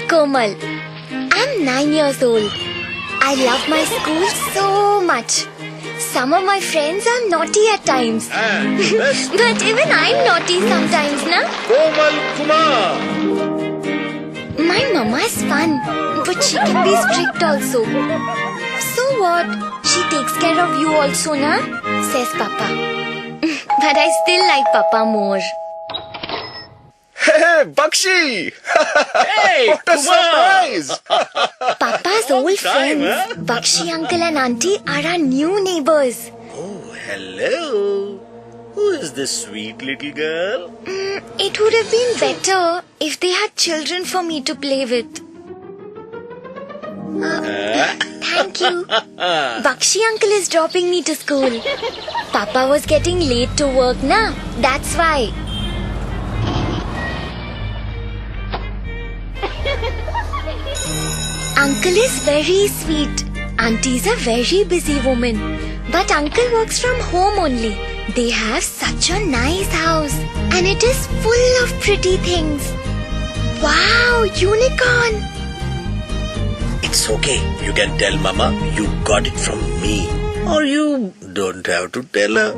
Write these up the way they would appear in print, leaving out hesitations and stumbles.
Komal. I'm 9 years old. I love my school so much. Some of my friends are naughty at times. But even I'm naughty sometimes, na? Komal Kumar. My mama is fun, but she can be strict also. So what? She takes care of you also, na? Says Papa. But I still like Papa more. Hey, Bakshi! Hey, What a surprise! Papa's old friends, Bakshi uncle and auntie, are our new neighbors. Oh, hello. Who is this sweet little girl? It would have been better if they had children for me to play with. Thank you. Bakshi uncle is dropping me to school. Papa was getting late to work, na? That's why. Uncle is very sweet. Auntie's a very busy woman. But uncle works from home only. They have such a nice house. And it is full of pretty things. Wow, unicorn! It's okay. You can tell Mama you got it from me. Or you don't have to tell her.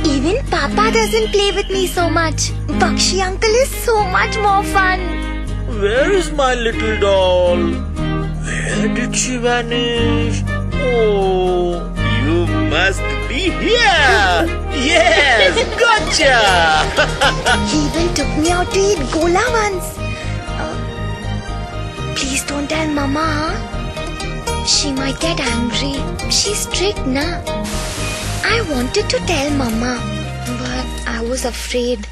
Even Papa doesn't play with me so much. Bakshi uncle is so much more fun. Where is my little doll? Where did she vanish? Oh, you must be here. Yes, gotcha. He even took me out to eat gola once. Please don't tell Mama, huh? She might get angry. She's strict, na? I wanted to tell Mama, but I was afraid.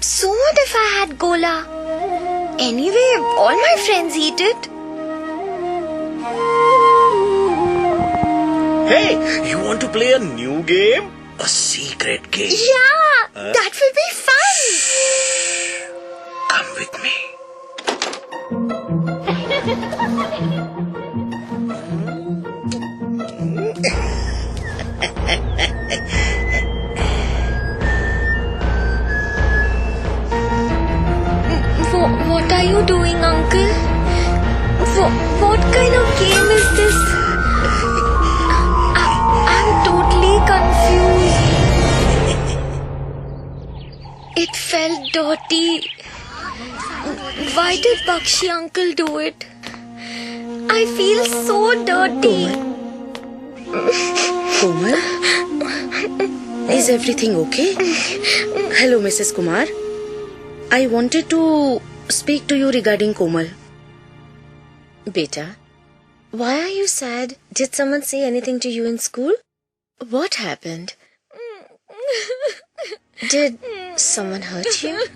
So what if I had gola? Anyway, all my friends eat it. Hey, you want to play a new game? A secret game. Yeah, that will be fun. Come with me. What are you doing, Uncle? What kind of game is this? I'm totally confused. It felt dirty. Why did Bakshi Uncle do it? I feel so dirty. Komal? Is everything okay? Hello, Mrs. Kumar. I wanted to speak to you regarding Komal. Beta, why are you sad? Did someone say anything to you in school? What happened? Did someone hurt you?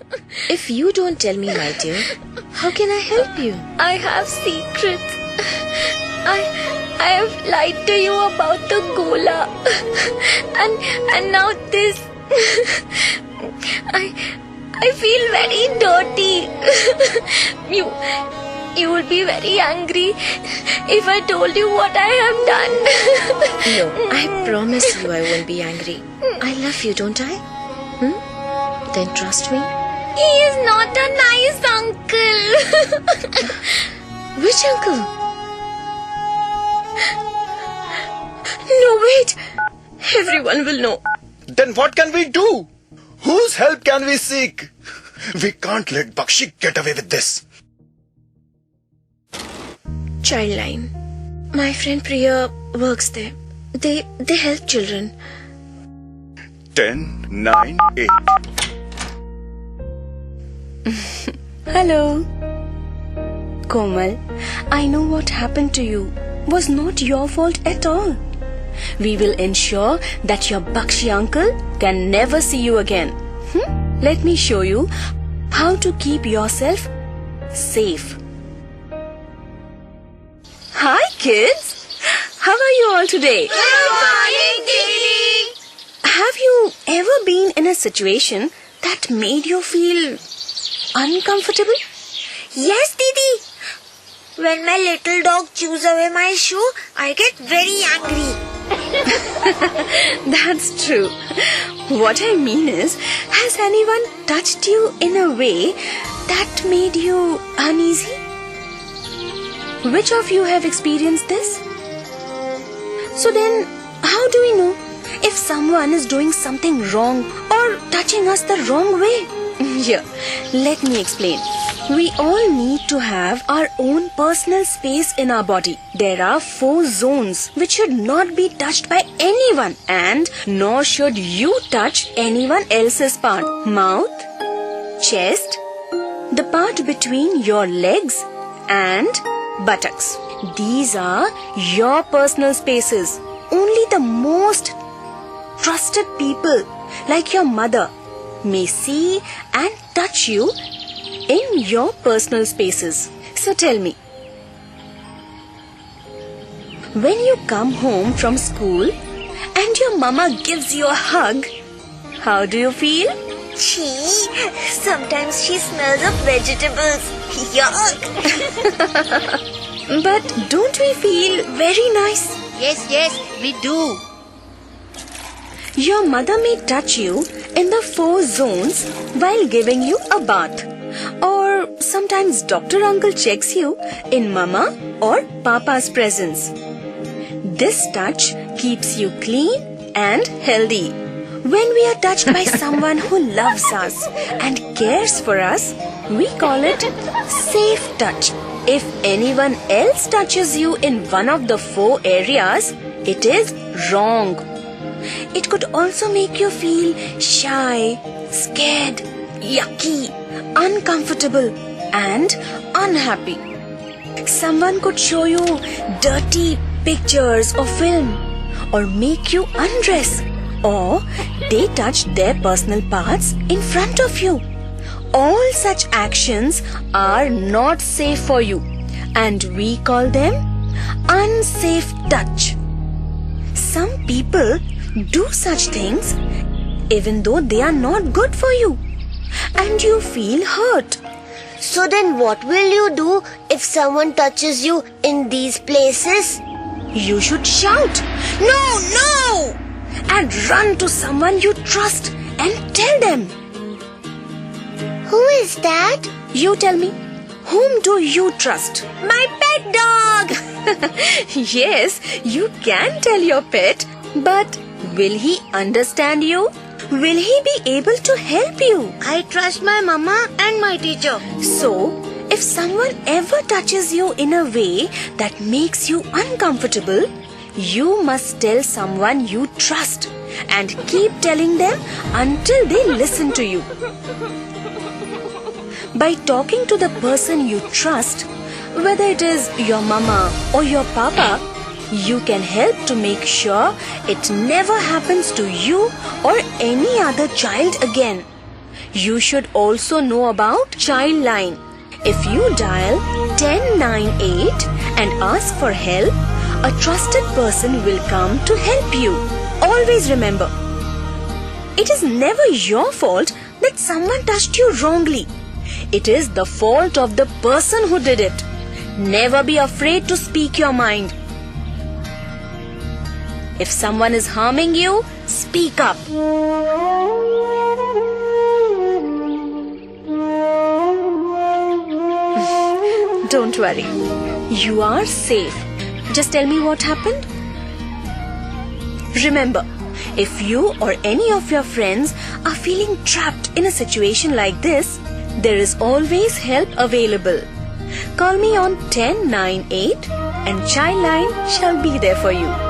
If you don't tell me, my dear, how can I help you? I have secrets. I have lied to you about the gola. And now this. I feel very dirty. You would be very angry if I told you what I have done. No, I promise you I won't be angry. I love you, don't I? Then trust me. He is not a nice uncle. Which uncle? No, wait. Everyone will know. Then what can we do? Whose help can we seek? We can't let Bakshi get away with this. Childline. My friend Priya works there. They help children. 10, 9, 8. Hello. Komal, I know what happened to you was not your fault at all. We will ensure that your Bakshi uncle can never see you again. Let me show you how to keep yourself safe. Hi kids! How are you all today? Good morning, Didi. Have you ever been in a situation that made you feel uncomfortable? Yes, Didi. When my little dog chews away my shoe, I get very angry. That's true. What I mean is, has anyone touched you in a way that made you uneasy? Which of you have experienced this? So then, how do we know if someone is doing something wrong or touching us the wrong way? Here, let me explain. We all need to have our own personal space in our body. There are 4 zones which should not be touched by anyone, and nor should you touch anyone else's part. Mouth, chest, the part between your legs and buttocks. These are your personal spaces. Only the most trusted people, like your mother, may see and touch you in your personal spaces. So tell me, when you come home from school and your mama gives you a hug, how do you feel? Sometimes she smells of vegetables. Yuck! But don't we feel very nice? Yes, we do. Your mother may touch you in the 4 zones while giving you a bath. Or sometimes Dr. Uncle checks you in Mama or Papa's presence. This touch keeps you clean and healthy. When we are touched by someone who loves us and cares for us, we call it safe touch. If anyone else touches you in one of the 4 areas, it is wrong. It could also make you feel shy, scared, yucky, uncomfortable, and unhappy. Someone could show you dirty pictures or film, or make you undress, or they touched their personal parts in front of you. All such actions are not safe for you, and we call them unsafe touch. Some people do such things even though they are not good for you, and you feel hurt. So then what will you do if someone touches you in these places? You should shout, "No, no!" and run to someone you trust and tell them. Who is that? You tell me, whom do you trust? My pet dog! Yes, you can tell your pet, but will he understand you? Will he be able to help you? I trust my mama and my teacher. So, if someone ever touches you in a way that makes you uncomfortable, you must tell someone you trust and keep telling them until they listen to you. By talking to the person you trust, whether it is your mama or your papa, you can help to make sure it never happens to you or any other child again. You should also know about Childline. If you dial 1098 and ask for help, a trusted person will come to help you. Always remember, it is never your fault that someone touched you wrongly. It is the fault of the person who did it. Never be afraid to speak your mind. If someone is harming you, speak up. Don't worry. You are safe. Just tell me what happened. Remember, if you or any of your friends are feeling trapped in a situation like this, there is always help available. Call me on 1098 and Childline shall be there for you.